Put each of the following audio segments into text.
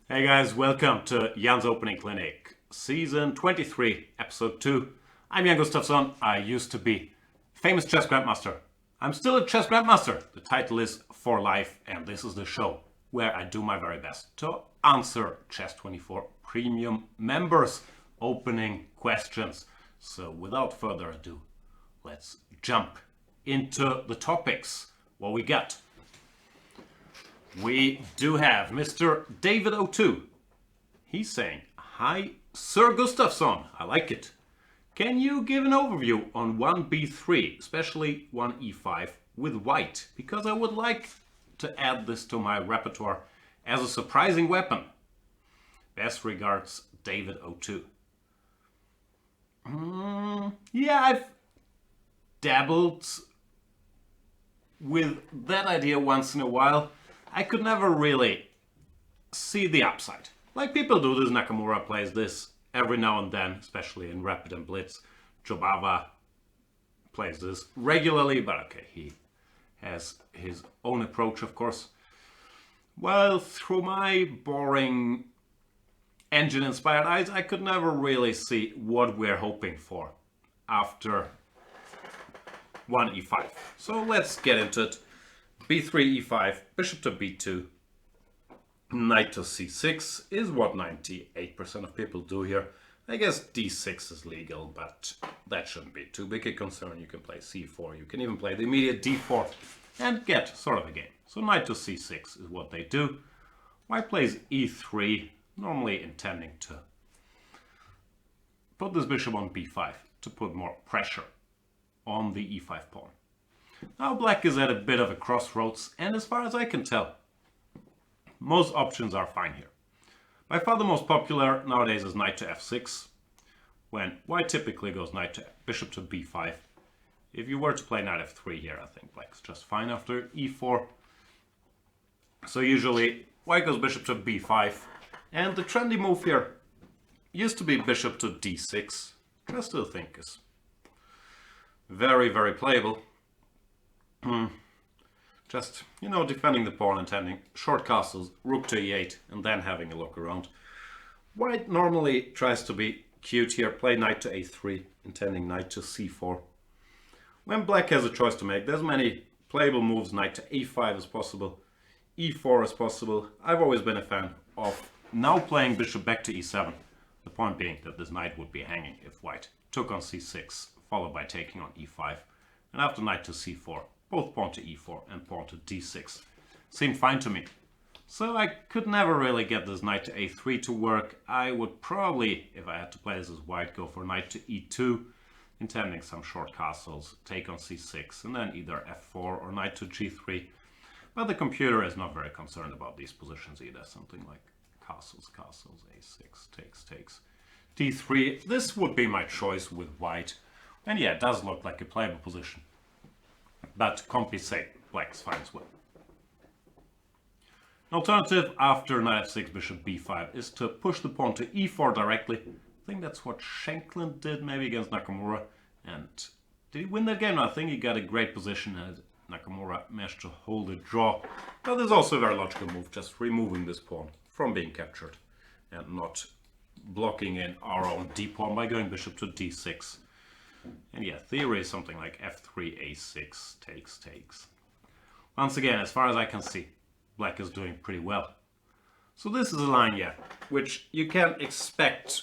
Hey guys, welcome to Jan's Opening Clinic, Season 23, Episode 2. I'm Jan Gustafsson. I used to be famous chess grandmaster. I'm still a chess grandmaster. The title is For Life, and this is the show where I do my very best to answer Chess24 Premium members' opening questions. So without further ado, let's jump into the topics. What we got? We do have Mr. David02. He's saying, "Hi, Sir Gustafsson. I like it. Can you give an overview on 1b3, especially 1e5 with white? Because I would like to add this to my repertoire as a surprising weapon. Best regards, David02." Yeah, I've dabbled with that idea once in a while. I could never really see the upside. Like people do this, Nakamura plays this every now and then, especially in Rapid and Blitz. Jobava plays this regularly, but okay, he has his own approach, of course. Well, through my boring engine-inspired eyes, I could never really see what we're hoping for after 1e5. So let's get into it. b3, e5, bishop to b2, knight to c6 is what 98% of people do here. I guess d6 is legal, but that shouldn't be too big a concern. You can play c4, you can even play the immediate d4 and get sort of a game. So knight to c6 is what they do. White plays e3, normally intending to put this bishop on b5 to put more pressure on the e5 pawn. Now black is at a bit of a crossroads, and as far as I can tell, most options are fine here. By far the most popular nowadays is knight to f6, when white typically goes bishop to b5. If you were to play knight f3 here, I think black's just fine after e4. So usually white goes bishop to b5, and the trendy move here used to be bishop to d6, which I still think is very, very playable. Just, defending the pawn, intending short castles, rook to e8, and then having a look around. White normally tries to be cute here, play knight to a3, intending knight to c4. When black has a choice to make, there's many playable moves. Knight to a5 is possible, e4 is possible. I've always been a fan of now playing bishop back to e7. The point being that this knight would be hanging if white took on c6, followed by taking on e5. And after knight to c4, both pawn to e4 and pawn to d6 seemed fine to me. So I could never really get this knight to a3 to work. I would probably, if I had to play this as white, go for knight to e2, intending some short castles, take on c6, and then either f4 or knight to g3. But the computer is not very concerned about these positions either. Something like castles, a6, takes, d3. This would be my choice with white. And yeah, it does look like a playable position. But compensate, black's fine as well. An alternative after knight f6, bishop b5 is to push the pawn to e4 directly. I think that's what Shankland did maybe against Nakamura. And did he win that game? No, I think he got a great position and Nakamura managed to hold a draw. But there's also a very logical move, just removing this pawn from being captured and not blocking in our own d-pawn by going bishop to d6. And yeah, theory is something like f3, a6, takes. Once again, as far as I can see, black is doing pretty well. So this is a line, yeah, which you can expect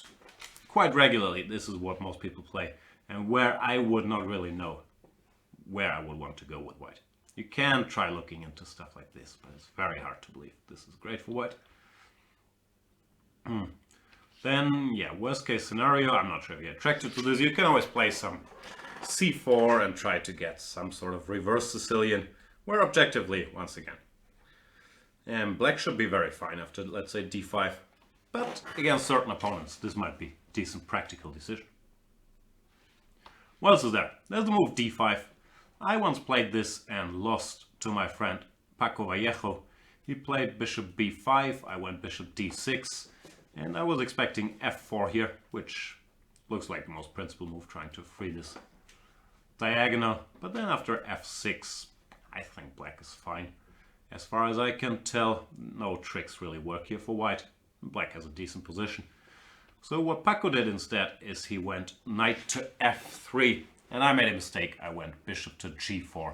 quite regularly. This is what most people play, and where I would not really know where I would want to go with white. You can try looking into stuff like this, but it's very hard to believe this is great for white. Then, yeah, worst case scenario, I'm not sure if you're attracted to this, you can always play some c4 and try to get some sort of reverse Sicilian, where objectively, once again, and black should be very fine after, let's say, d5, but against certain opponents, this might be a decent practical decision. What else is there? There's the move d5. I once played this and lost to my friend Paco Vallejo. He played bishop b5, I went bishop d6, and I was expecting f4 here, which looks like the most principal move, trying to free this diagonal. But then after f6, I think black is fine. As far as I can tell, no tricks really work here for white. Black has a decent position. So what Paco did instead is he went knight to f3, and I made a mistake. I went bishop to g4.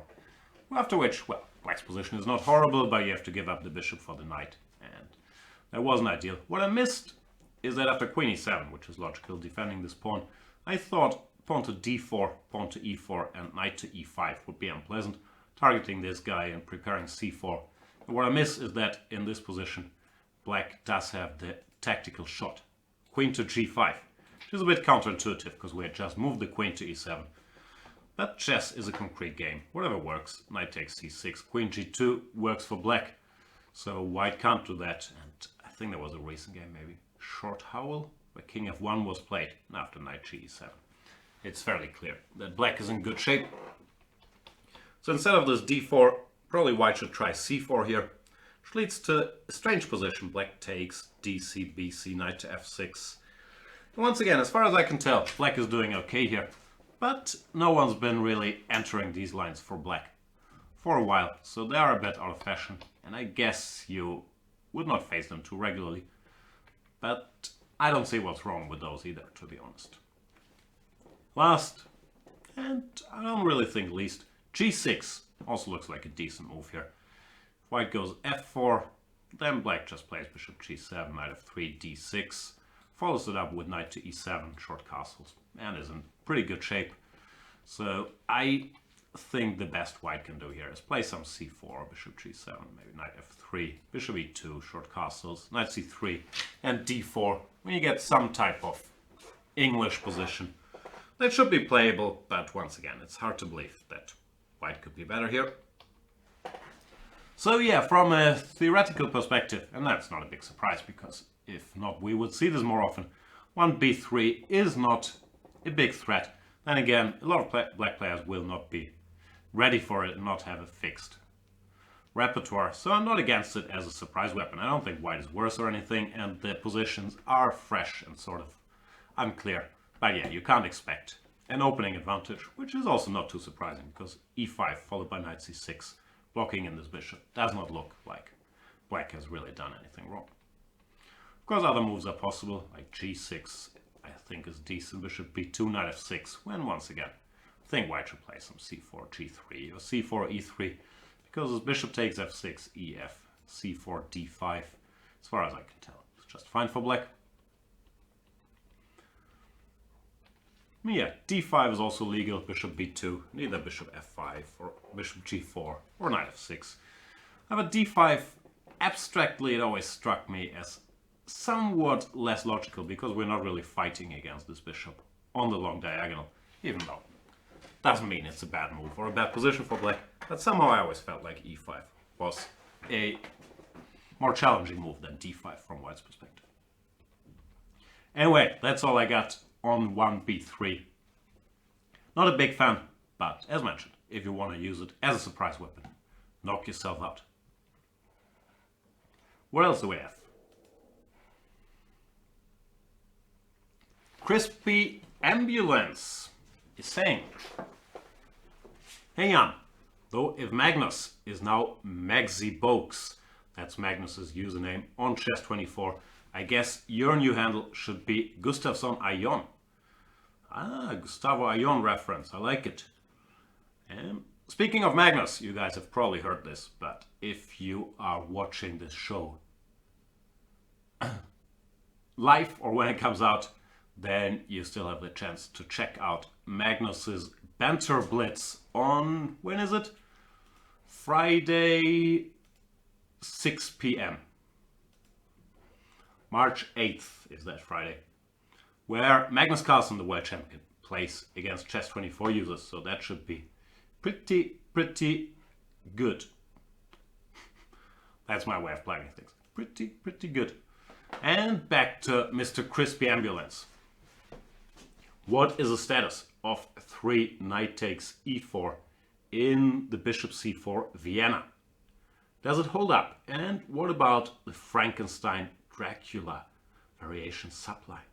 After which, well, Black's position is not horrible, but you have to give up the bishop for the knight, and that wasn't ideal. What I missed is that after queen e7, which is logical, defending this pawn, I thought pawn to d4, pawn to e4, and knight to e5 would be unpleasant, targeting this guy and preparing c4. And what I miss is that in this position, Black does have the tactical shot. Queen to g5, which is a bit counterintuitive because we had just moved the queen to e7. But chess is a concrete game. Whatever works. Knight takes c6, queen g2 works for Black. So white can't do that. And I think there was a recent game maybe. Short Howl, where king f1 was played after knight g7. It's fairly clear that Black is in good shape. So instead of this d4, probably white should try c4 here. Which leads to a strange position. Black takes dc, bc, knight to f6. And once again, as far as I can tell, Black is doing okay here. But no one's been really entering these lines for Black for a while. So they are a bit out of fashion. And I guess you would not face them too regularly. But I don't see what's wrong with those either, to be honest. Last, and I don't really think least, g6 also looks like a decent move here. White goes f4, then Black just plays bishop g7, knight f3, d6, follows it up with knight to e7, short castles, and is in pretty good shape. So I think the best White can do here is play some c4, bishop g7, maybe knight f3, bishop e2, short castles, knight c3, and d4, when you get some type of English position. That should be playable, but once again, it's hard to believe that White could be better here. So yeah, from a theoretical perspective, and that's not a big surprise because if not we would see this more often, 1b3 is not a big threat. Then again, a lot of Black players will not be ready for it and not have a fixed repertoire. So I'm not against it as a surprise weapon. I don't think White is worse or anything, and the positions are fresh and sort of unclear. But yeah, you can't expect an opening advantage, which is also not too surprising because e5 followed by knight c6. Blocking in this bishop does not look like Black has really done anything wrong. Of course, other moves are possible, like g6, I think is decent, bishop b2, knight f6, when once again, I think White should play some c4, g3, or c4, e3, because his bishop takes f6, ef, c4, d5, as far as I can tell, it's just fine for Black. Yeah, d5 is also legal, bishop b2, neither bishop f5 or bishop g4 or knight f6. But d5, abstractly it always struck me as somewhat less logical because we're not really fighting against this bishop on the long diagonal, even though it doesn't mean it's a bad move or a bad position for Black, but somehow I always felt like e5 was a more challenging move than d5 from White's perspective. Anyway, that's all I got on 1b3. Not a big fan, but as mentioned, if you want to use it as a surprise weapon, knock yourself out. What else do we have? Crispyambulance is saying, hang on, though if Magnus is now Magzi that's Magnus's username on Chess24, I guess your new handle should be Gustafsson Ion. Ah, Gustavo Ion reference, I like it. Speaking of Magnus, you guys have probably heard this, but if you are watching this show live or when it comes out, then you still have the chance to check out Magnus's Banter Blitz on, when is it? Friday, 6 p.m. March 8th is that Friday, where Magnus Carlsen, the world champion, plays against Chess24 users, so that should be pretty good. That's my way of planning things. Pretty good. And back to Mr. Crispyambulance. What is the status of 3 knight takes e4 in the bishop c4 Vienna? Does it hold up? And what about the Frankenstein Dracula variation subline?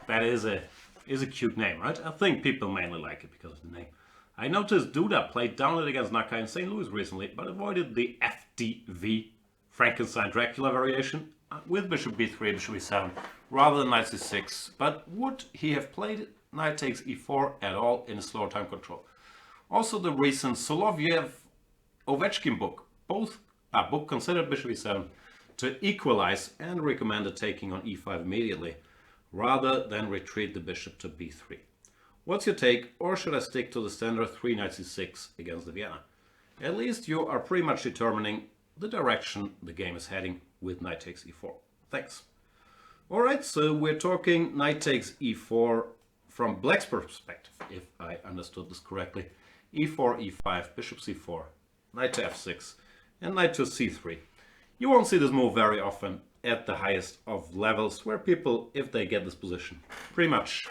That is a cute name, right? I think people mainly like it because of the name. I noticed Duda played down it against Nakai in St. Louis recently, but avoided the FDV Frankenstein-Dracula variation with bishop b3, bishop e7, rather than knight c6. But would he have played knight takes e4 at all in a slower time control? Also, the recent Soloviev-Ovechkin book, both book considered bishop e7 to equalize and recommended taking on e5 immediately, rather than retreat the bishop to b3. What's your take, or should I stick to the standard 3 knight c6 against the Vienna? At least you are pretty much determining the direction the game is heading with knight takes e4. Thanks. Alright, so we're talking knight takes e4 from black's perspective, if I understood this correctly. e4, e5, bishop c4, knight to f6, and knight to c3. You won't see this move very often at the highest of levels, where people, if they get this position, pretty much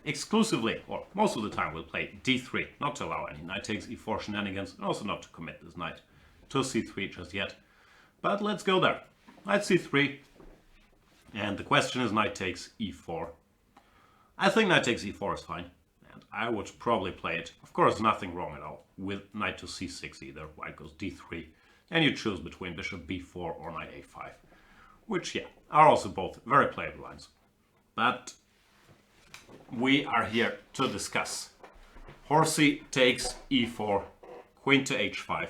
exclusively, or most of the time, will play d3, not to allow any knight takes e4 shenanigans, and also not to commit this knight to c3 just yet. But let's go there. Knight c3, and the question is knight takes e4. I think knight takes e4 is fine, and I would probably play it. Of course, nothing wrong at all with knight to c6 either. White goes d3, and you choose between bishop b4 or knight a5, which, yeah, are also both very playable lines. But we are here to discuss. Horsey takes e4, queen to h5.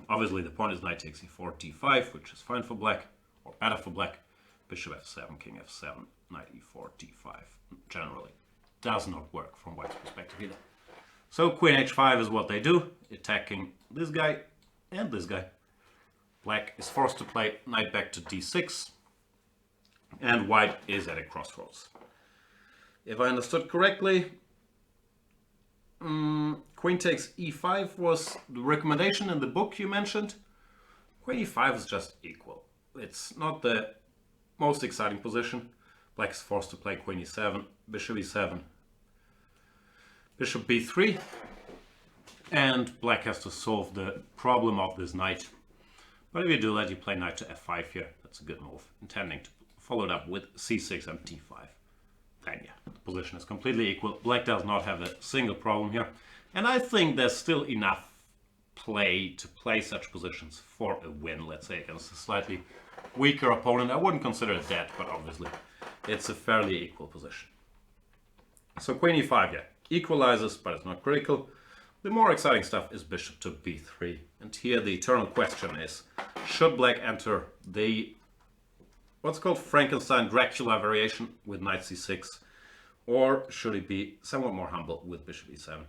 Obviously, the point is knight takes e4, d5, which is fine for black, or better for black. Bishop f7, king f7, knight e4, d5. Generally, does not work from white's perspective either. So queen h5 is what they do, attacking this guy and this guy. Black is forced to play knight back to d6, and white is at a crossroads. If I understood correctly, queen takes e5 was the recommendation in the book you mentioned. Queen e5 is just equal. It's not the most exciting position. Black is forced to play queen e7, bishop e7, bishop b3, and black has to solve the problem of this knight. But if you do that, you play knight to f5 here. That's a good move, intending to follow it up with c6 and d5. Then yeah, the position is completely equal. Black does not have a single problem here. And I think there's still enough play to play such positions for a win, let's say, against a slightly weaker opponent. I wouldn't consider it dead, but obviously it's a fairly equal position. So queen e5, yeah, equalizes, but it's not critical. The more exciting stuff is bishop to b3. And here the eternal question is, should black enter the what's called Frankenstein-Dracula variation with knight c6, or should he be somewhat more humble with bishop e7?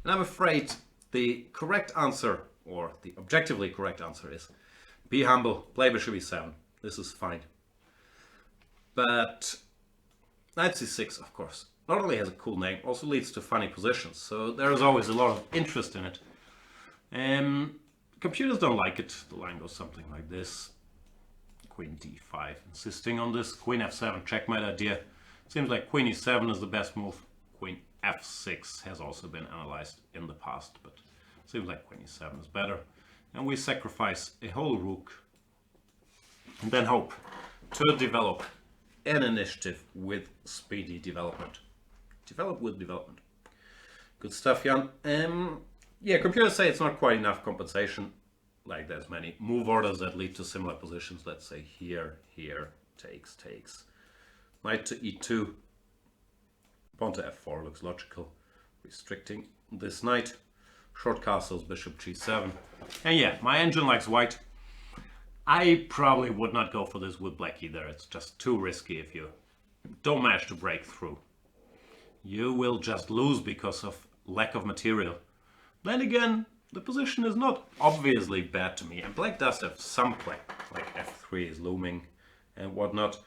And I'm afraid the correct answer, or the objectively correct answer, is be humble, play bishop e7. This is fine. But knight c6, of course, not only has a cool name, also leads to funny positions, so there is always a lot of interest in it. Computers don't like it. The line goes something like this. Queen d5, insisting on this queen f7 checkmate idea. Seems like queen e7 is the best move. Queen f6 has also been analyzed in the past, but seems like queen e7 is better. And we sacrifice a whole rook and then hope to develop an initiative with speedy development. Develop with development. Good stuff, Jan. Yeah, computers say it's not quite enough compensation. Like there's many move orders that lead to similar positions. Let's say here, takes. Knight to e2. Pawn to f4 looks logical. Restricting this knight. Short castles, bishop g7. And yeah, my engine likes white. I probably would not go for this with black either. It's just too risky if you don't manage to break through. You will just lose because of lack of material. Then again, the position is not obviously bad to me, and black does have some play, like f3 is looming and whatnot.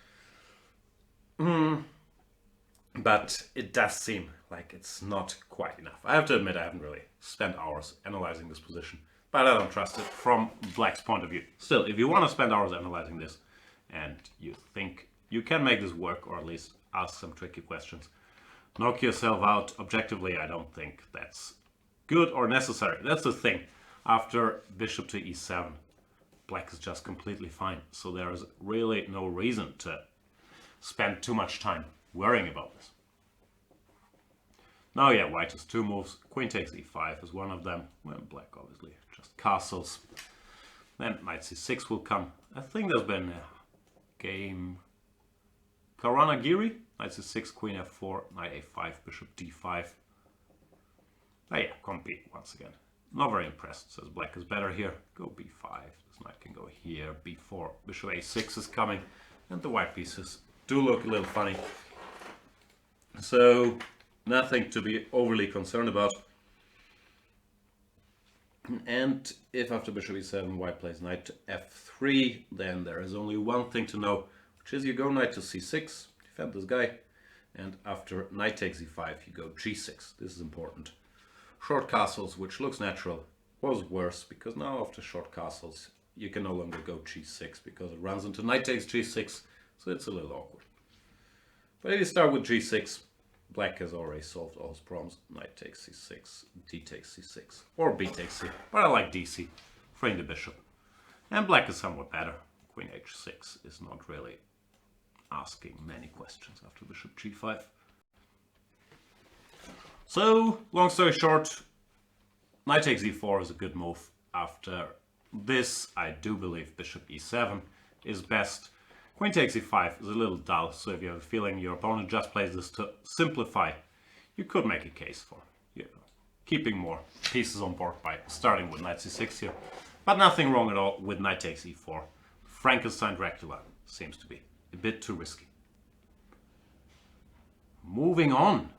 But it does seem like it's not quite enough. I have to admit I haven't really spent hours analyzing this position, but I don't trust it from black's point of view. Still, if you want to spend hours analyzing this and you think you can make this work, or at least ask some tricky questions, knock yourself out. Objectively, I don't think that's good or necessary. That's the thing. After bishop to e7, black is just completely fine. So there is really no reason to spend too much time worrying about this. Now, yeah, white has two moves. Queen takes e5 is one of them. Well, black obviously just castles. Then knight c6 will come. I think there's been a game Karanagiri, knight c6, queen f4, knight a5, bishop d5. Oh yeah, compete once again. Not very impressed, says black is better here. Go b5, this knight can go here, b4, bishop a6 is coming, and the white pieces do look a little funny. So, nothing to be overly concerned about. And if after bishop e7 white plays knight to f3, then there is only one thing to know, which is you go knight to c6, defend this guy, and after knight takes e5 you go g6. This is important. Short castles, which looks natural, was worse, because now after short castles you can no longer go g6 because it runs into knight takes g6, so it's a little awkward. But if you start with g6, black has already solved all his problems. Knight takes c6, d takes c6, or b takes c, but I like dc, freeing the bishop. And black is somewhat better. Queen h6 is not really asking many questions after bishop g5. So, long story short, knight takes e4 is a good move. After this, I do believe bishop e7 is best. Queen takes e5 is a little dull, so if you have a feeling your opponent just plays this to simplify, you could make a case for keeping more pieces on board by starting with knight c6 here. But nothing wrong at all with knight takes e4. Frankenstein Dracula seems to be a bit too risky. Moving on.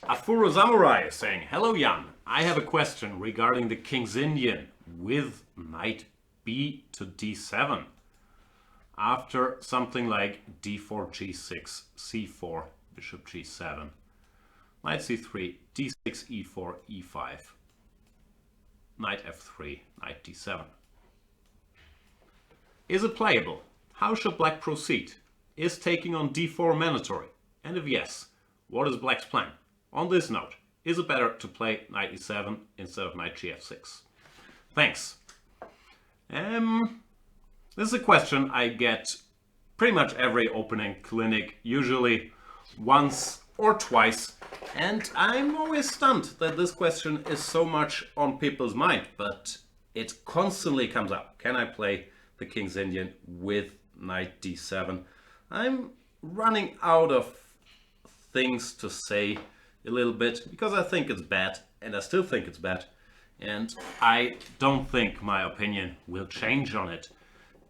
AfuroZamurai is saying, hello Jan, I have a question regarding the King's Indian with knight b to d7. After something like d4, g6, c4, bishop g7, knight c3, d6, e4, e5, knight f3, knight d7. Is it playable? How should black proceed? Is taking on d4 mandatory? And if yes, what is black's plan? On this note, is it better to play knight e7 instead of knight gf6? Thanks. This is a question I get pretty much every opening clinic, usually once or twice, and I'm always stunned that this question is so much on people's mind, but it constantly comes up. Can I play the King's Indian with knight d7? I'm running out of things to say a little bit because I think it's bad, and I still think it's bad, and I don't think my opinion will change on it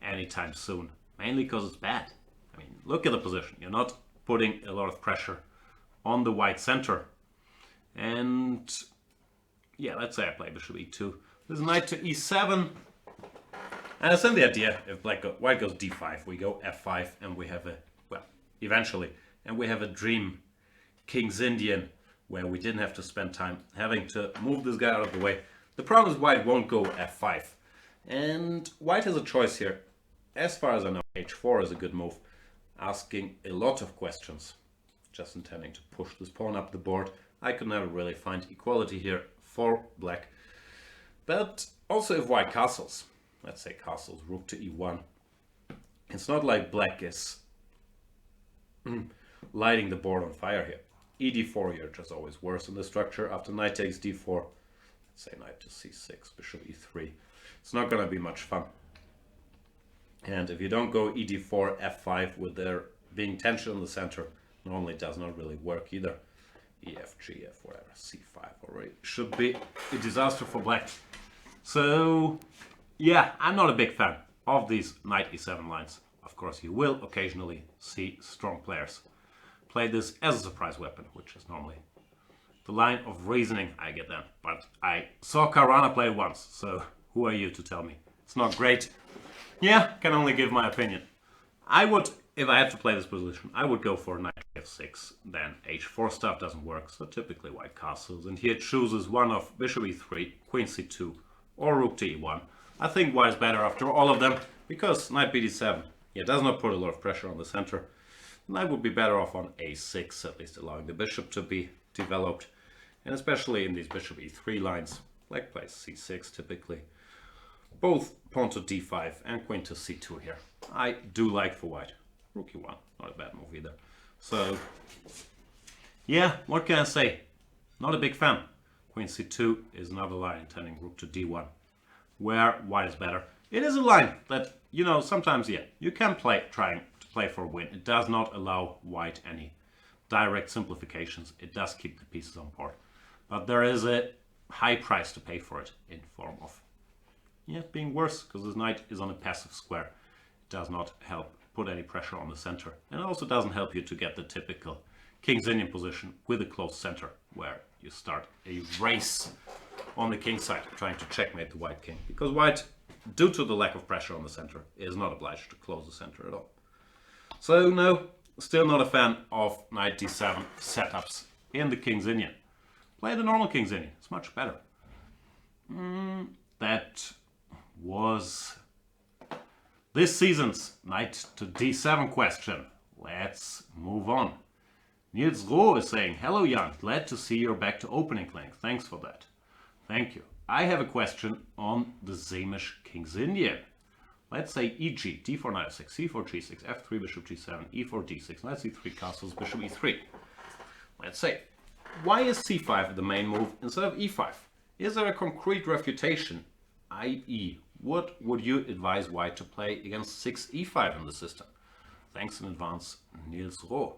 anytime soon, mainly because it's bad. I mean, look at the position. You're not putting a lot of pressure on the white center. And yeah, let's say I play bishop e2. This is knight to e7. And I understand the idea. If white goes d5, we go f5, and we have a, well, eventually, and we have a dream King's Indian where we didn't have to spend time having to move this guy out of the way. The problem is white won't go f5. And white has a choice here. As far as I know, h4 is a good move, asking a lot of questions, just intending to push this pawn up the board. I could never really find equality here for black. But also if white castles, let's say castles rook to e1, it's not like black is lighting the board on fire here. e4 here just always worse in the structure. After knight takes d4, let's say knight to c6, bishop e3. It's not going to be much fun. And if you don't go ed4, f5 with there being tension in the center, normally it does not really work either. ef, gf, whatever, c5 already should be a disaster for black. So yeah, I'm not a big fan of these knight e7 lines. Of course, you will occasionally see strong players play this as a surprise weapon, which is normally the line of reasoning I get then. But I saw Caruana play once, so who are you to tell me it's not great? Yeah, can only give my opinion. I would, if I had to play this position, I would go for knight f6, then h4 stuff doesn't work, so typically white castles, and here it chooses one of bishop e3, queen c2, or rook to e1. I think white is better after all of them, because knight bd7, yeah, does not put a lot of pressure on the center. Knight would be better off on a6, at least allowing the bishop to be developed, and especially in these bishop e3 lines, black plays c6 typically. Both pawn to d5 and queen to c2 here. I do like for white. Rook e1, not a bad move either. So, yeah, what can I say? Not a big fan. Queen c2 is another line intending rook to d1, where white is better. It is a line that, you know, sometimes, yeah, you can play, trying to play for a win. It does not allow white any direct simplifications. It does keep the pieces on board. But there is a high price to pay for it in form of, yeah, being worse, because this knight is on a passive square. It does not help put any pressure on the center. And it also doesn't help you to get the typical King's Indian position with a closed center, where you start a race on the king side, trying to checkmate the white king. Because white, due to the lack of pressure on the center, is not obliged to close the center at all. So no, still not a fan of knight d7 setups in the King's Indian. Play the normal King's Indian, it's much better. That was this season's knight to d7 question. Let's move on. Nilsro is saying, hello Jan, glad to see you're back to opening length. Thanks for that. Thank you. I have a question on the Sämisch King's Indian. Let's say e.g. d4 knight f6, c4 g6, f3 bishop g7, e4 d6, knight c3 castles, bishop e3. Let's say, why is c5 the main move instead of e5? Is there a concrete refutation, i.e. what would you advise white to play against 6 e5 in the system? Thanks in advance, Nilsro.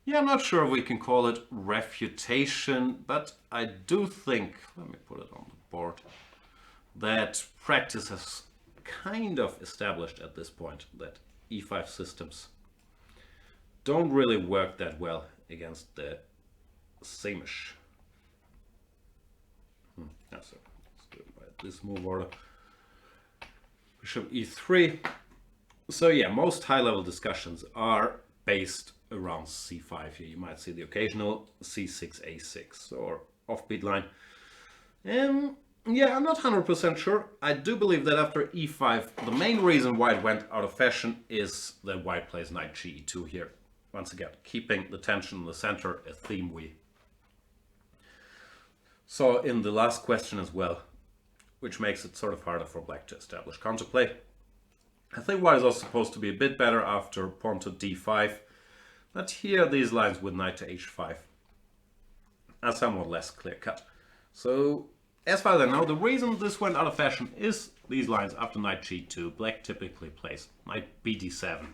Yeah, I'm not sure if we can call it refutation, but I do think, let me put it on the board, that practice has kind of established at this point that e5 systems don't really work that well against the Sämisch. So let's do it by this move order. Bishop e3. So yeah, most high-level discussions are based around c5 here. You might see the occasional c6, a6 or offbeat line. Yeah, I'm not 100% sure. I do believe that after e5, the main reason white went out of fashion is that white plays knight ge2 here. Once again, keeping the tension in the center, a theme we saw in the last question as well, which makes it sort of harder for black to establish counterplay. I think white is also supposed to be a bit better after pawn to d5, but here these lines with knight to h5 are somewhat less clear-cut. So, as far as I know, the reason this went out of fashion is these lines after knight g2. Black typically plays knight bd7,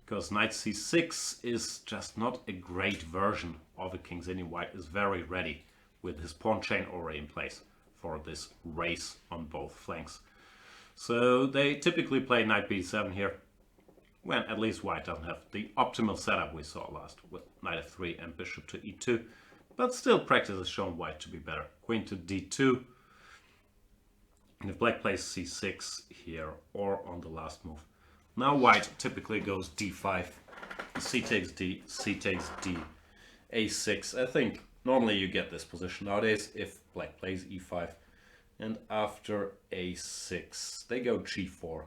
because knight c6 is just not a great version of a King's Indian. White is very ready with his pawn chain already in place for this race on both flanks. So they typically play knight b7 here, when at least white doesn't have the optimal setup we saw last with knight f3 and bishop to e2. But still, practice has shown white to be better. Queen to d2. And if black plays c6 here or on the last move. Now white typically goes d5, c takes d, c takes d, a6. I think normally you get this position nowadays if black plays e5. And after a6, they go g4,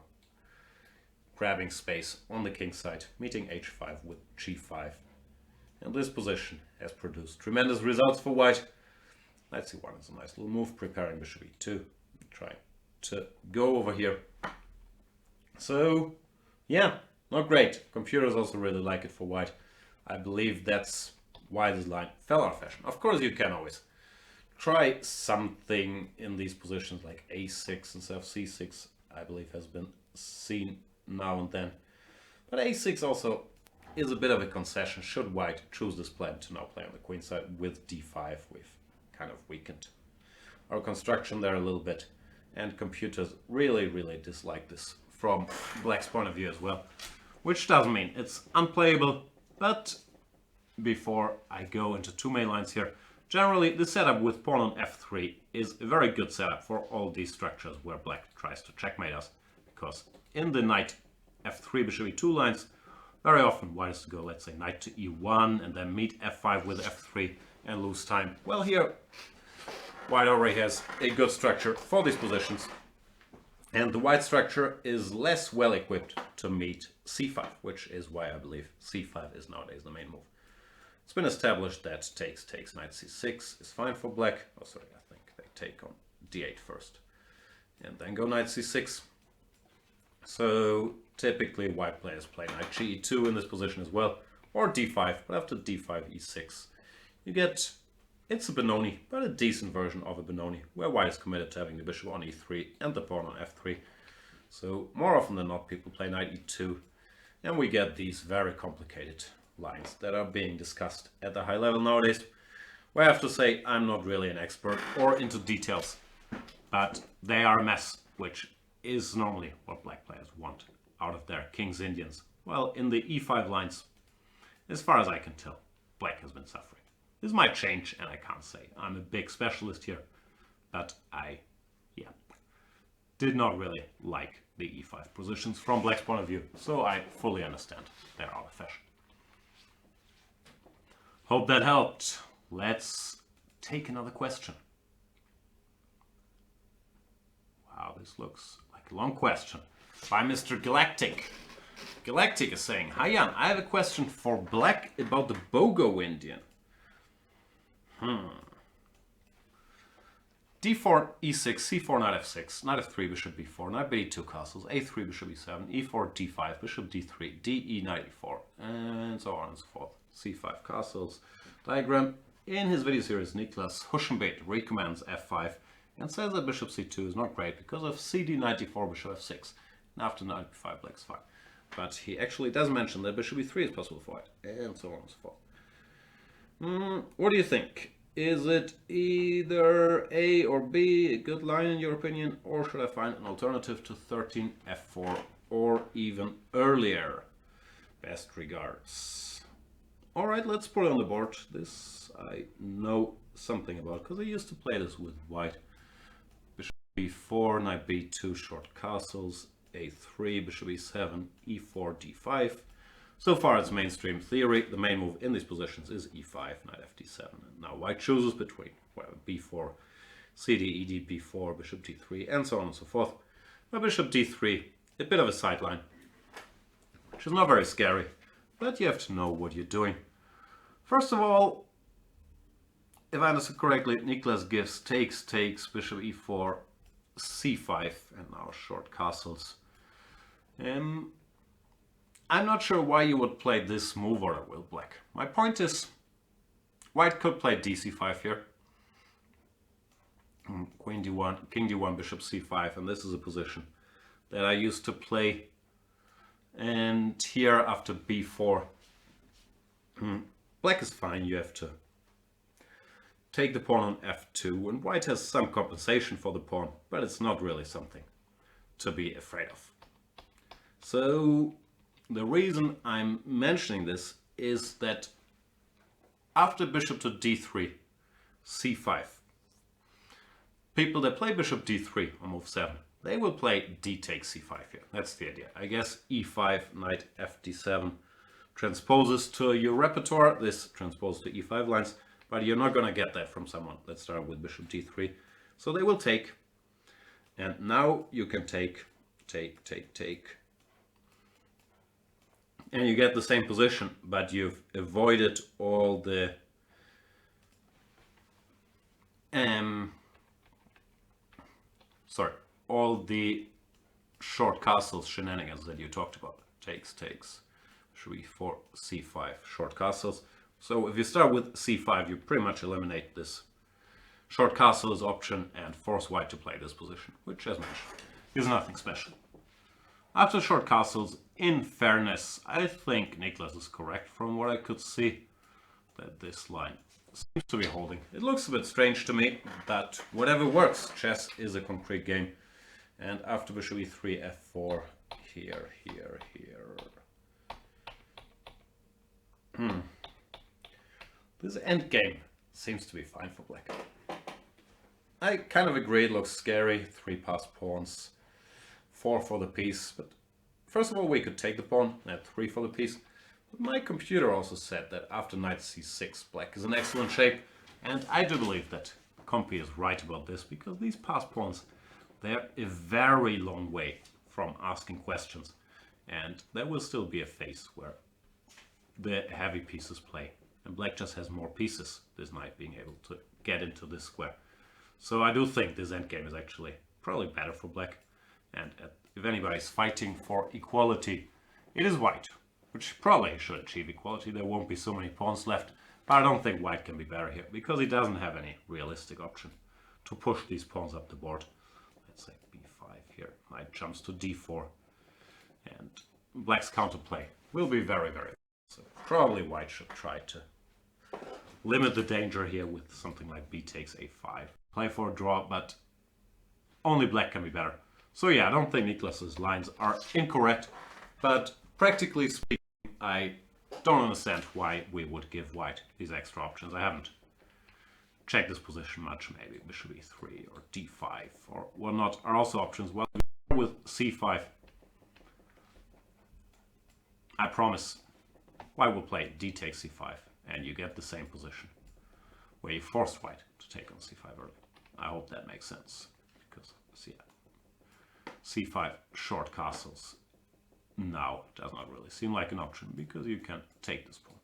grabbing space on the king side, meeting h5 with g5. And this position has produced tremendous results for white. Knight c1 is a nice little move, preparing bishop e2, trying to go over here. So, yeah, not great. Computers also really like it for white. I believe that's why this line fell out of fashion. Of course, you can always try something in these positions like a6 instead of c6, I believe has been seen now and then. But a6 also is a bit of a concession should white choose this plan to now play on the queen side with d5. We've kind of weakened our construction there a little bit, and computers really dislike this from black's point of view as well, which doesn't mean it's unplayable. But before I go into two main lines here, generally the setup with pawn on f3 is a very good setup for all these structures where black tries to checkmate us, because in the knight f3 bishop e2 lines, very often white is to go, let's say, knight to e1 and then meet f5 with f3 and lose time. Well, here white already has a good structure for these positions, and the white structure is less well equipped to meet c5, which is why I believe c5 is nowadays the main move. It's been established that takes knight c6 is fine for black. Oh, sorry, I think they take on d8 first and then go knight c6. So typically white players play knight ge2 in this position as well, or d5, but after d5, e6, you get It's a Benoni, but a decent version of a Benoni, where white is committed to having the bishop on e3 and the pawn on f3. So more often than not, people play knight e2, and we get these very complicated lines that are being discussed at the high level nowadays. Where I have to say I'm not really an expert or into details, but they are a mess, which is normally what black players want out of their kings Indians. Well, in the e5 lines, as far as I can tell, black has been suffering. This might change, and I can't say I'm a big specialist here, but I did not really like the e5 positions from black's point of view, so I fully understand they're out of fashion. Hope that helped. Let's take another question. Wow, this looks like a long question. By Mr. Galactic. Galactic is saying, "Hi Jan, I have a question for black about the Bogo-Indian. d4, e6, c4, knight f6, knight f3, bishop b4, knight b2 castles, a3, bishop e7, e4, d5, bishop d3, de, knight e4, and so on and so forth. c5 castles diagram. In his video series, Niklas Huschenbeet recommends f5 and says that bishop c2 is not great because of cd, knight d4, bishop f6, and after knight b5, black's fine. But he actually does mention that bishop e3 is possible for white, and so on and so forth. What do you think? Is it either A or B, a good line in your opinion, or should I find an alternative to 13 f4 or even earlier? Best regards." Alright, let's put it on the board. This I know something about because I used to play this with white. Bishop b4, knight b2, short castles, a3, bishop e7, e4, d5. So far it's mainstream theory. The main move in these positions is e5, knight fd7. And now white chooses between b4, cd, ed, b4, bishop d3, and so on and so forth. Now bishop d3, a bit of a sideline, which is not very scary, but you have to know what you're doing. First of all, if I understood correctly, Niklas gives takes, bishop e4, c5, and now short castles. I'm not sure why you would play this move order with black. My point is, white could play dc5 here. Queen d1, king d1, bishop c5, and this is a position that I used to play. And here after b4, black is fine. You have to take the pawn on f2, and white has some compensation for the pawn, but it's not really something to be afraid of. So the reason I'm mentioning this is that after bishop to d3, c5, people that play bishop d3 on move 7, they will play d takes c5 here. That's the idea. I guess e5, knight fd7 transposes to your repertoire. This transposes to e5 lines, but you're not going to get that from someone. Let's start with bishop d3. So they will take, and now you can take, and you get the same position, but you've avoided all the all the short castles shenanigans that you talked about. Takes, bishop e4, c5, short castles. So if you start with c5, you pretty much eliminate this short castles option and force white to play this position, which, as mentioned, is nothing special. After short castles, in fairness, I think Niklas is correct from what I could see, that this line seems to be holding. It looks a bit strange to me, but whatever works. Chess is a concrete game. And after bishop e3, f4, here. This endgame seems to be fine for black. I kind of agree, it looks scary. 3 passed pawns, 4 for the piece. But first of all, we could take the pawn, at 3 for the piece. But my computer also said that after knight c6, black is in excellent shape. And I do believe that Compy is right about this, because these passed pawns, they're a very long way from asking questions. And there will still be a phase where the heavy pieces play. And black just has more pieces, this knight being able to get into this square. So I do think this endgame is actually probably better for black. And if anybody's fighting for equality, it is white, which probably should achieve equality. There won't be so many pawns left. I don't think white can be better here, because he doesn't have any realistic option to push these pawns up the board. Let's say b5 here, knight jumps to d4, and black's counterplay will be very, very. So probably white should try to limit the danger here with something like b takes a5. Play for a draw, but only black can be better. So yeah, I don't think Niklas's lines are incorrect, but practically speaking, I don't understand why we would give white these extra options. I haven't checked this position much. Maybe bishop e3 or d5 or whatnot are also options. Well, with c5, I promise white will play d takes c5, and you get the same position where you forced white to take on c5 early. I hope that makes sense, because c5 short castles now does not really seem like an option, because you can take this pawn.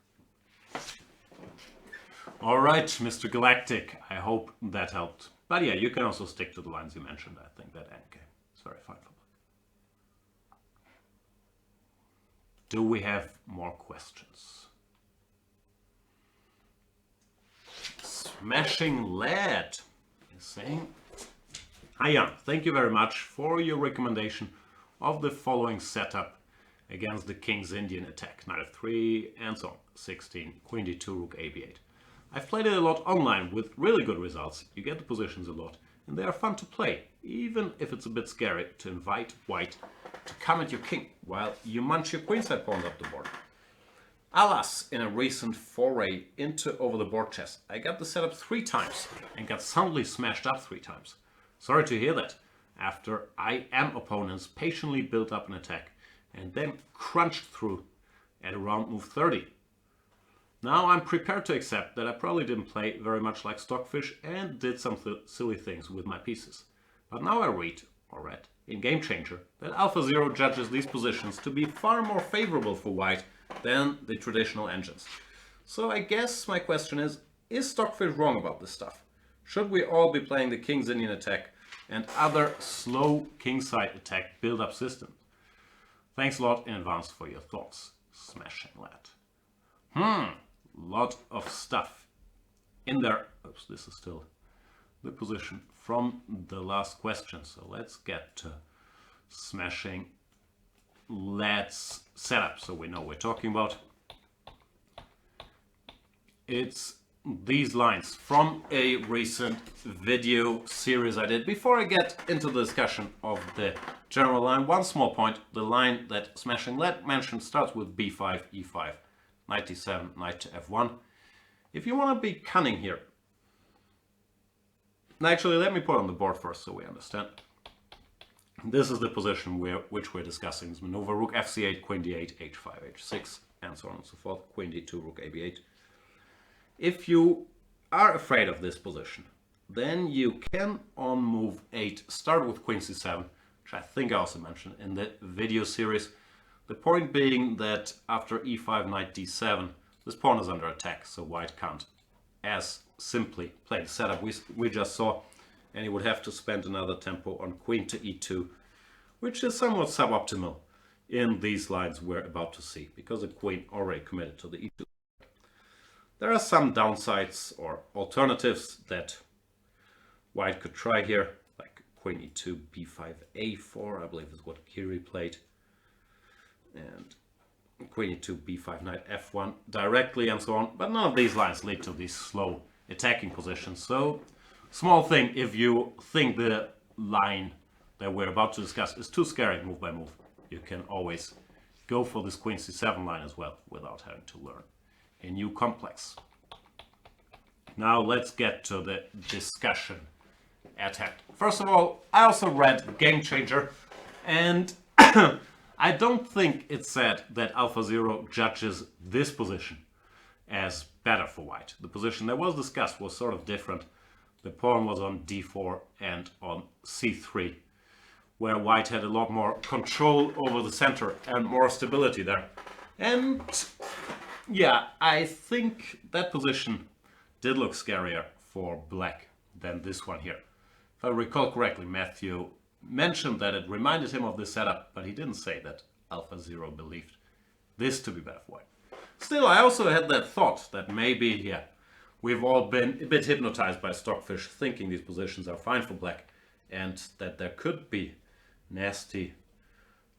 Alright, Mr. Galactic, I hope that helped. But yeah, you can also stick to the lines you mentioned. I think that endgame is very fine for black. Do we have more questions? Smashinglad is saying, "Hi Jan, thank you very much for your recommendation of the following setup against the King's Indian attack. Knight f3 and so on. 16, queen d2, rook a b8. I've played it a lot online with really good results. You get the positions a lot and they are fun to play, even if it's a bit scary to invite white to come at your king while you munch your queenside pawns up the board. Alas, in a recent foray into over the board chess, I got the setup 3 times and got soundly smashed up 3 times. Sorry to hear that, after opponents patiently built up an attack and then crunched through at around move 30. Now I'm prepared to accept that I probably didn't play very much like Stockfish and did some silly things with my pieces. But now I read in Game Changer that AlphaZero judges these positions to be far more favorable for white than the traditional engines. So I guess my question is Stockfish wrong about this stuff? Should we all be playing the King's Indian attack and other slow kingside attack build-up systems? Thanks a lot in advance for your thoughts. Smashinglad." Lot of stuff in there. Oops, this is still the position from the last question. So let's get to Smashinglad's setup so we know what we're talking about. It's these lines from a recent video series I did. Before I get into the discussion of the general line, one small point. The line that Smashinglad mentioned starts with b5, e5, knight d7, knight to f1. If you want to be cunning here, actually let me put on the board first so we understand. This is the position which we're discussing. This maneuver: rook fc8, queen d8, h5, h6, and so on and so forth. Queen d2, rook ab8. If you are afraid of this position, then you can on move 8 start with queen c7, which I think I also mentioned in the video series. The point being that after e5, knight d7, this pawn is under attack, so white can't as simply play the setup we just saw, and he would have to spend another tempo on queen to e2, which is somewhat suboptimal in these lines we're about to see, because the queen already committed to the e2. There are some downsides or alternatives that white could try here, like queen e2, b5, a4, I believe is what Kiri played, and queen e2, b5, knight f1 directly, and so on. But none of these lines lead to these slow attacking positions. So, small thing, if you think the line that we're about to discuss is too scary move by move, you can always go for this queen c7 line as well without having to learn a new complex. Now let's get to the discussion at hand. First of all, I also read Game Changer, and I don't think it's said that AlphaZero judges this position as better for white. The position that was discussed was sort of different. The pawn was on d4 and on c3, where white had a lot more control over the center and more stability there. And yeah, I think that position did look scarier for black than this one here. If I recall correctly, Matthew mentioned that it reminded him of this setup, but he didn't say that AlphaZero believed this to be better for white. Still, I also had that thought that maybe, yeah, we've all been a bit hypnotized by Stockfish, thinking these positions are fine for black, and that there could be nasty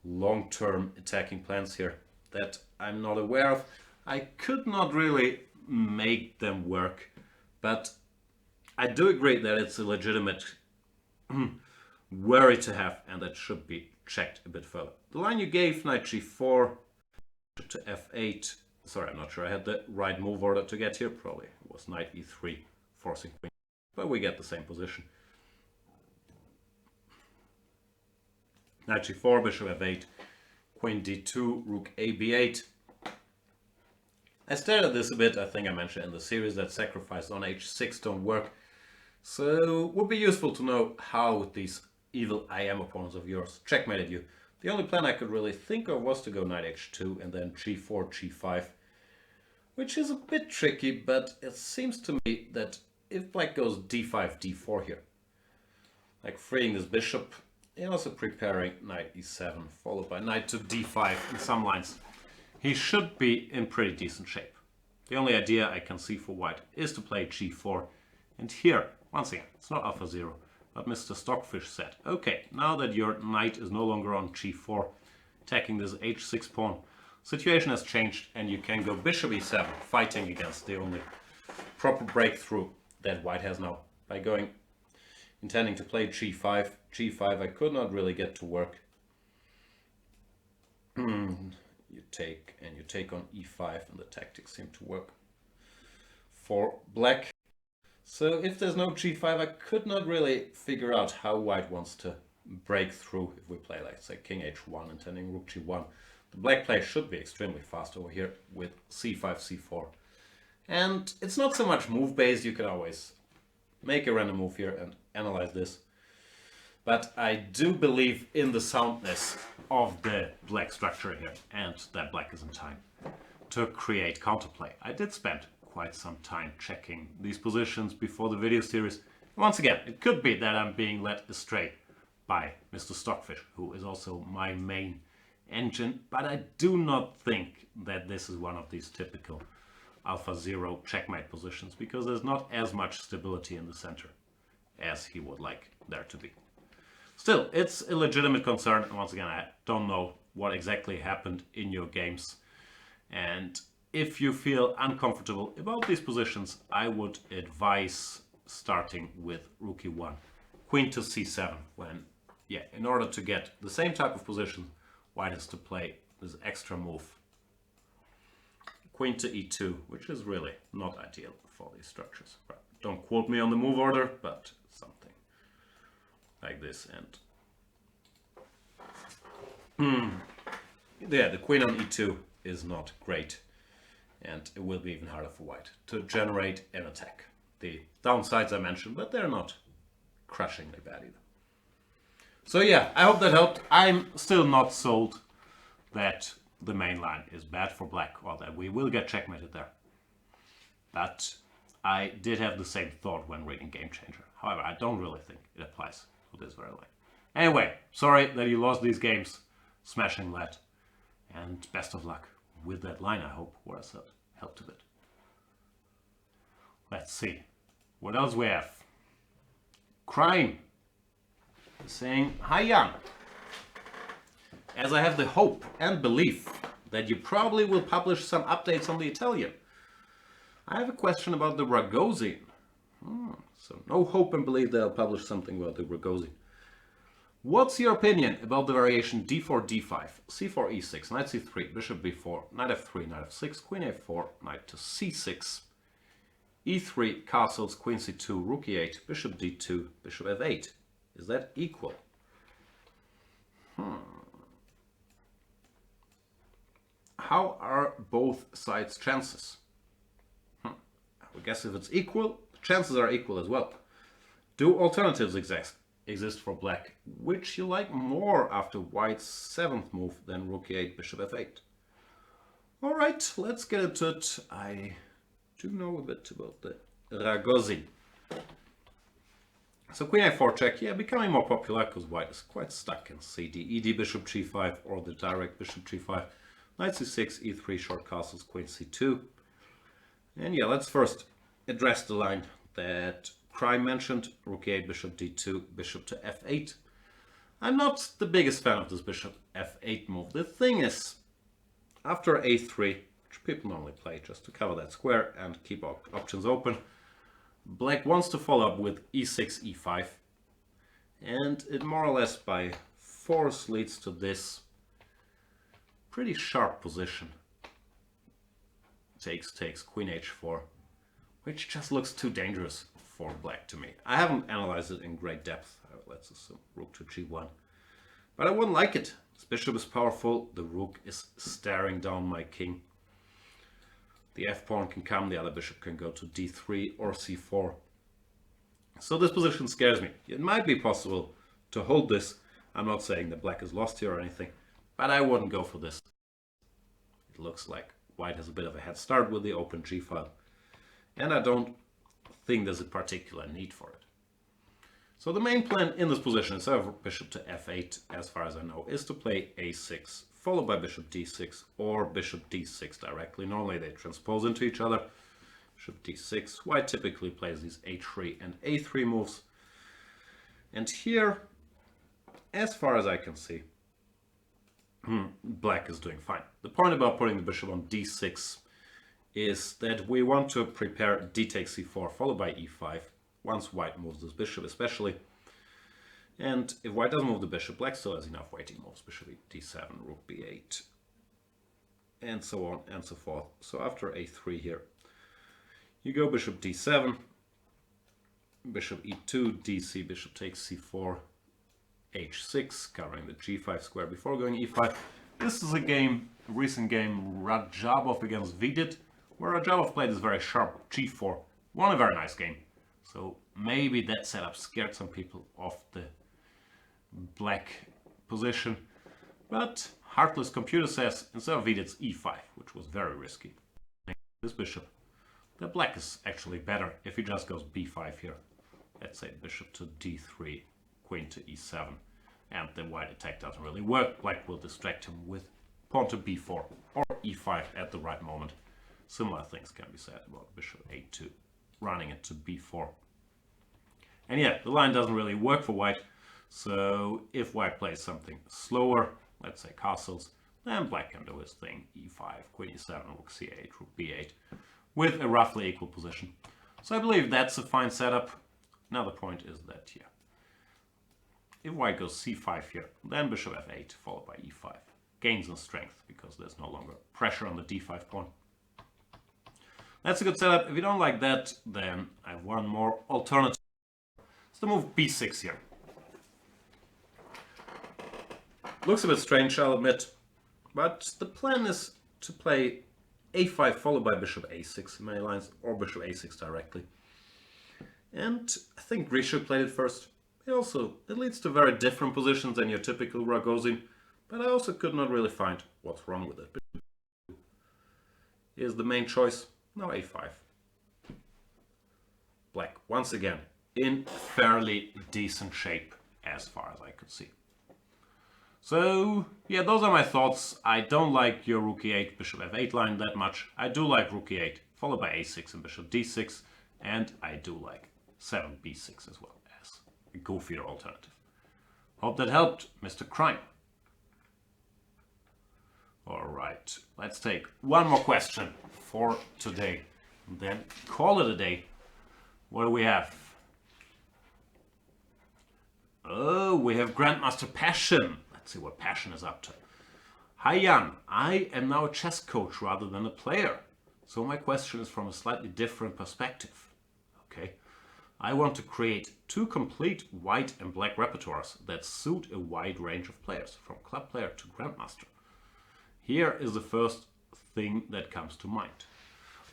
long-term attacking plans here that I'm not aware of. I could not really make them work, but I do agree that it's a legitimate worry to have, and that should be checked a bit further. The line you gave, knight g4 to f8. Sorry, I'm not sure I had the right move order to get here. Probably it was knight e3, forcing queen. But we get the same position. Knight g4, bishop f8, queen d2, rook a b8. I stared at this a bit. I think I mentioned in the series that sacrifice on h6 don't work. So it would be useful to know how these evil IM opponents of yours checkmated you. The only plan I could really think of was to go knight h2 and then g4, g5, which is a bit tricky, but it seems to me that if black goes d5, d4 here, like freeing this bishop, and also preparing knight e7, followed by knight to d5 in some lines, he should be in pretty decent shape. The only idea I can see for white is to play g4, and here, once again, it's not AlphaZero, but Mr. Stockfish said, okay, now that your knight is no longer on g4, attacking this h6 pawn, situation has changed and you can go bishop e7, fighting against the only proper breakthrough that white has now. By going, intending to play g5, g5 I could not really get to work. You take on e5 and the tactics seem to work for black. So if there's no g5, I could not really figure out how white wants to break through if we play, like, say, king h1, intending rook g1. The black play should be extremely fast over here with c5, c4. And it's not so much move-based, you can always make a random move here and analyze this. But I do believe in the soundness of the black structure here, and that black is in time to create counterplay. I did spend quite some time checking these positions before the video series. Once again, it could be that I'm being led astray by Mr. Stockfish, who is also my main engine, but I do not think that this is one of these typical AlphaZero checkmate positions, because there's not as much stability in the center as he would like there to be. Still, it's a legitimate concern, and once again, I don't know what exactly happened in your games, and if you feel uncomfortable about these positions, I would advise starting with rook e1, queen to c7, when, yeah, in order to get the same type of position, white has to play this extra move, queen to e2, which is really not ideal for these structures. Right. Don't quote me on the move order, but something like this. And yeah, the queen on e2 is not great, and it will be even harder for white to generate an attack. The downsides I mentioned, but they're not crushingly bad either. So yeah, I hope that helped. I'm still not sold that the main line is bad for black, or that we will get checkmated there. But I did have the same thought when reading Game Changer. However, I don't really think it applies to this very line. Anyway, sorry that you lost these games, smashinglad, and best of luck with that line, I hope, where I said helped a bit. Let's see. What else we have? Crime. Saying, hi Jan. As I have the hope and belief that you probably will publish some updates on the Italian, I have a question about the Ragozin. So no hope and belief that I'll publish something about the Ragozin. What's your opinion about the variation d4, d5, c4, e6, knight c3, bishop b4, knight f3, knight f6, queen a4, knight to c6, e3, castles, queen c2, rook e8, bishop d2, bishop f8? Is that equal? How are both sides' chances? I would guess if it's equal, the chances are equal as well. Do alternatives exist for black, which you like more after white's 7th move than rook e8, bishop f8? Alright, let's get into it. I do know a bit about the Ragozin. So queen a4 check, yeah, becoming more popular because white is quite stuck in cd, ed, bishop g5, or the direct bishop g5. knight c6, e3, short castles, queen c2. And yeah, let's first address the line that Crime mentioned, rook e8, bishop d2, bishop to f8. I'm not the biggest fan of this bishop f8 move. The thing is, after a3, which people normally play just to cover that square and keep options open, Black wants to follow up with e6, e5, and it more or less by force leads to this pretty sharp position. Takes, queen h4, which just looks too dangerous for Black to me. I haven't analyzed it in great depth. Let's assume rook to g1. But I wouldn't like it. This bishop is powerful. The rook is staring down my king. The f-pawn can come. The other bishop can go to d3 or c4. So this position scares me. It might be possible to hold this. I'm not saying that Black is lost here or anything, but I wouldn't go for this. It looks like White has a bit of a head start with the open g-file, and I don't think there's a particular need for it. So the main plan in this position, instead of bishop to f8, as far as I know, is to play a6, followed by bishop d6 or bishop d6 directly. Normally they transpose into each other. Bishop d6. White typically plays these h3 and a3 moves. And here, as far as I can see, Black is doing fine. The point about putting the bishop on d6 is that we want to prepare d takes c4 followed by e5 once White moves this bishop especially. And if White doesn't move the bishop, Black still has enough waiting moves. Bishop d7, rook b8, and so on and so forth. So after a3 here, you go bishop d7, bishop e2, dc, bishop takes c4, h6, covering the g5 square before going e5. This is a recent game, Rajabov against Vidit, where Rajabov played this very sharp g4. Won a very nice game. So maybe that setup scared some people off the Black position. But Heartless Computer says instead of Vidit's e5, which was very risky, this bishop, the Black is actually better if he just goes b5 here. Let's say bishop to d3, queen to e7, and the White attack doesn't really work. Black will distract him with pawn to b4 or e5 at the right moment. Similar things can be said about bishop a2, running it to b4. And yeah, the line doesn't really work for White, so if White plays something slower, let's say castles, then Black can do his thing, e5, queen e7, rook c8, rook b8, with a roughly equal position. So I believe that's a fine setup. Now the point is that here, if White goes c5 here, then bishop f8 followed by e5, gains in strength because there's no longer pressure on the d5 pawn. That's a good setup. If you don't like that, then I have one more alternative. It's the move b6 here. Looks a bit strange, I'll admit, but the plan is to play a5 followed by bishop a6 in many lines, or bishop a6 directly. And I think Grisha played it first. It leads to very different positions than your typical Ragozin, but I also could not really find what's wrong with it. Here's the main choice. Now a5. Black, once again, in fairly decent shape as far as I could see. So, yeah, those are my thoughts. I don't like your rook e8, bishop f8 line that much. I do like rook e8, followed by a6 and bishop d6. And I do like 7b6 as well as a goofier alternative. Hope that helped, Mr. Crime. Alright, let's take one more question for today, and then call it a day. What do we have? Oh, we have Grandmaster Passion. Let's see what Passion is up to. Hi Jan, I am now a chess coach rather than a player. So my question is from a slightly different perspective. Okay, I want to create two complete white and black repertoires that suit a wide range of players, from club player to Grandmaster. Here is the first thing that comes to mind.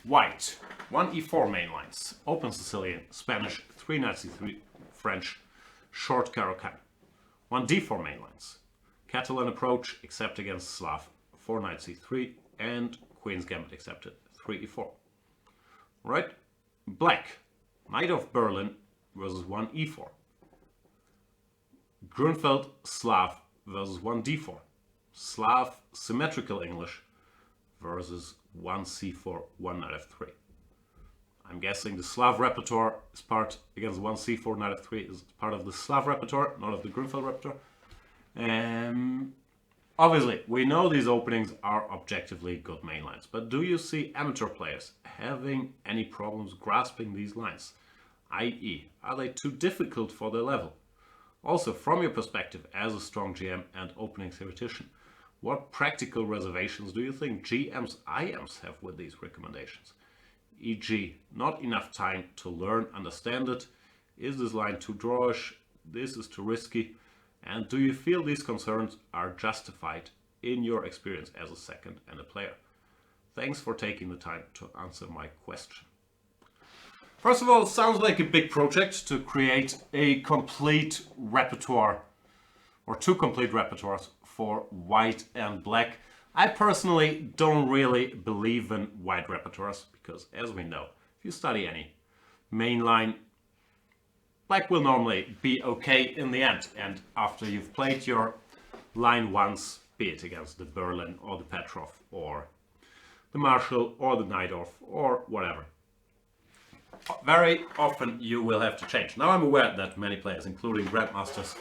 White, 1 e4 main lines, open Sicilian, Spanish, 3 knight c3, French, short Caro-Kann. 1 d4 main lines, Catalan approach except against Slav, 4 knight c3, and Queen's Gambit accepted, 3 e4. Right? Black, Knight of Berlin versus 1 e4. Grunfeld, Slav versus 1 d4. Slav, symmetrical English versus 1c4, 1 knight f3. I'm guessing the Slav repertoire is part against 1c4, knight f3 is part of the Slav repertoire, not of the Grunfeld repertoire. Obviously, we know these openings are objectively good main lines, but do you see amateur players having any problems grasping these lines? i.e., are they too difficult for their level? Also, from your perspective as a strong GM and opening theoretician, what practical reservations do you think GMs, IMs have with these recommendations? E.g., not enough time to learn, understand it? Is this line too drawish? This is too risky? And do you feel these concerns are justified in your experience as a second and a player? Thanks for taking the time to answer my question. First of all, it sounds like a big project to create a complete repertoire or two complete repertoires for white and black. I personally don't really believe in white repertoires because, as we know, if you study any main line, black will normally be okay in the end. And after you've played your line once, be it against the Berlin or the Petrov or the Marshall or the Najdorf or whatever, very often you will have to change. Now I'm aware that many players, including Grandmasters,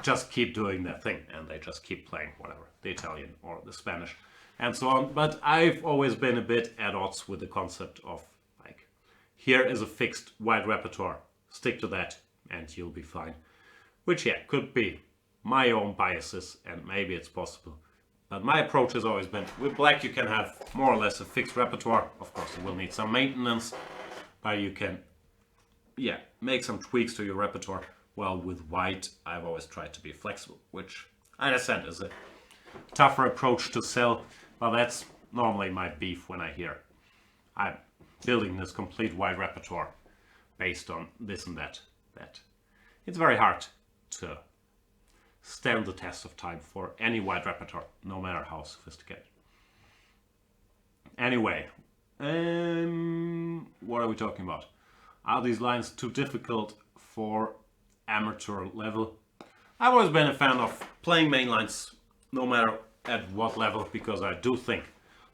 just keep doing their thing and they just keep playing whatever, the Italian or the Spanish and so on. But I've always been a bit at odds with the concept of like, here is a fixed white repertoire, stick to that and you'll be fine. Which, yeah, could be my own biases and maybe it's possible. But my approach has always been, with black you can have more or less a fixed repertoire. Of course you will need some maintenance, but you can, yeah, make some tweaks to your repertoire. While with white I've always tried to be flexible, which I understand is a tougher approach to sell, but that's normally my beef when I hear I'm building this complete white repertoire based on this and that. It's very hard to stand the test of time for any white repertoire, no matter how sophisticated. Anyway, what are we talking about? Are these lines too difficult for amateur level? I've always been a fan of playing main lines, no matter at what level, because I do think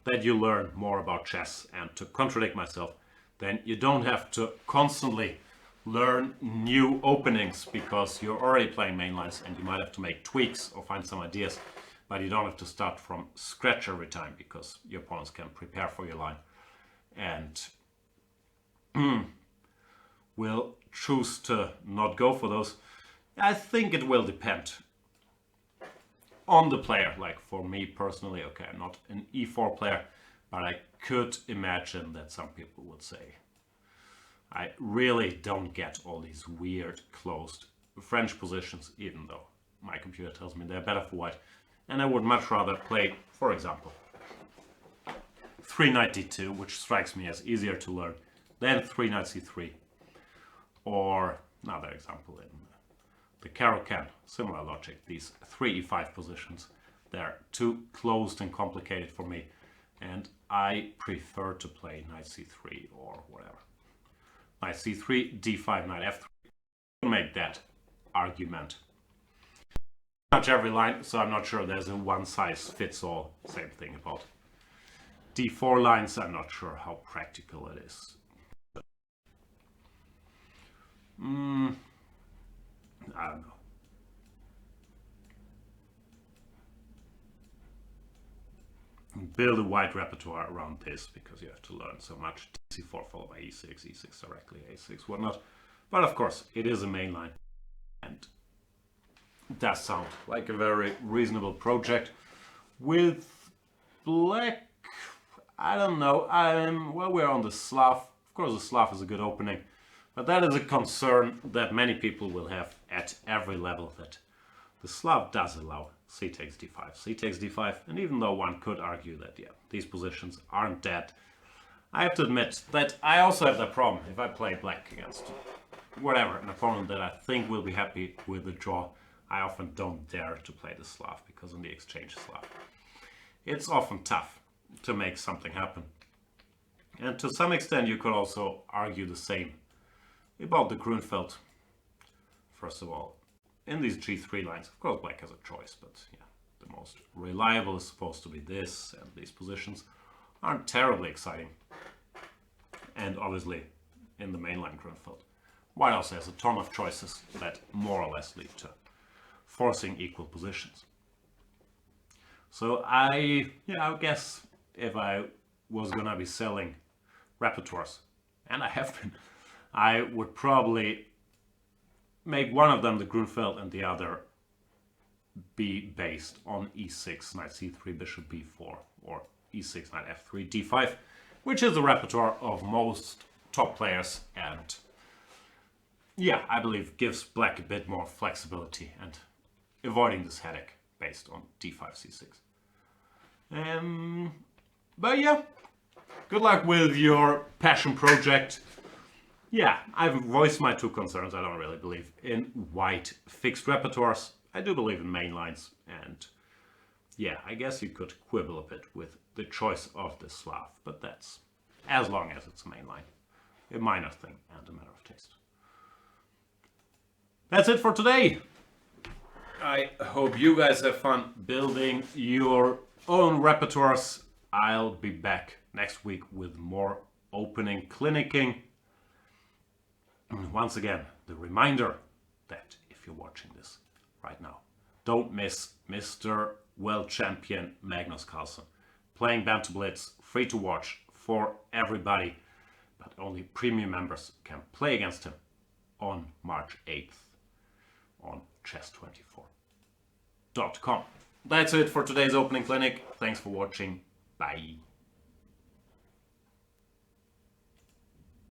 that you learn more about chess, and to contradict myself, then you don't have to constantly learn new openings because you're already playing main lines and you might have to make tweaks or find some ideas, but you don't have to start from scratch every time because your opponents can prepare for your line and will choose to not go for those. I think it will depend on the player. Like for me personally, okay, I'm not an e4 player, but I could imagine that some people would say, I really don't get all these weird closed French positions, even though my computer tells me they're better for white. And I would much rather play, for example, 3 knight d2, which strikes me as easier to learn, than 3 knight c3. Or another example in the Caro-Kann, similar logic, these 3 e5 positions. They're too closed and complicated for me, and I prefer to play knight c3 or whatever. Knight c3, d5, knight f3. Make that argument. Pretty much every line, so I'm not sure there's a one-size-fits-all. Same thing about d4 lines. I'm not sure how practical it is. I don't know. Build a wide repertoire around this because you have to learn so much. c4 followed by e6, e6 directly, a6, whatnot. But of course, it is a main line and it does sound like a very reasonable project. With black, I don't know. Well, we're on the Slav. Of course, the Slav is a good opening, but that is a concern that many people will have at every level, that the Slav does allow c takes d5, c takes d5, and even though one could argue that, yeah, these positions aren't dead, I have to admit that I also have that problem. If I play black against whatever, an opponent that I think will be happy with the draw, I often don't dare to play the Slav, because in the exchange Slav, it's often tough to make something happen. And to some extent you could also argue the same about the Grunfeld. First of all, in these g3 lines, of course black has a choice, but yeah, The most reliable is supposed to be this, and these positions aren't terribly exciting. And obviously in the mainline Grunfeld, white also has a ton of choices that more or less lead to forcing equal positions. So I guess if I was gonna be selling repertoires, and I have been, I would probably make one of them the Grunfeld and the other be based on e6, knight c3, bishop b4, or e6, knight f3, d5, which is the repertoire of most top players, and yeah, I believe gives black a bit more flexibility and avoiding this headache based on d5, c6. But yeah, good luck with your passion project. Yeah, I've voiced my two concerns. I don't really believe in white fixed repertoires. I do believe in main lines, and yeah, I guess you could quibble a bit with the choice of the Slav, but that's as long as it's a main line. A minor thing and a matter of taste. That's it for today. I hope you guys have fun building your own repertoires. I'll be back next week with more opening clinicking. Once again, the reminder that if you're watching this right now, don't miss Mr. World Champion Magnus Carlsen playing Bantam Blitz, free to watch for everybody, but only premium members can play against him on March 8th on chess24.com. That's it for today's opening clinic. Thanks for watching. Bye.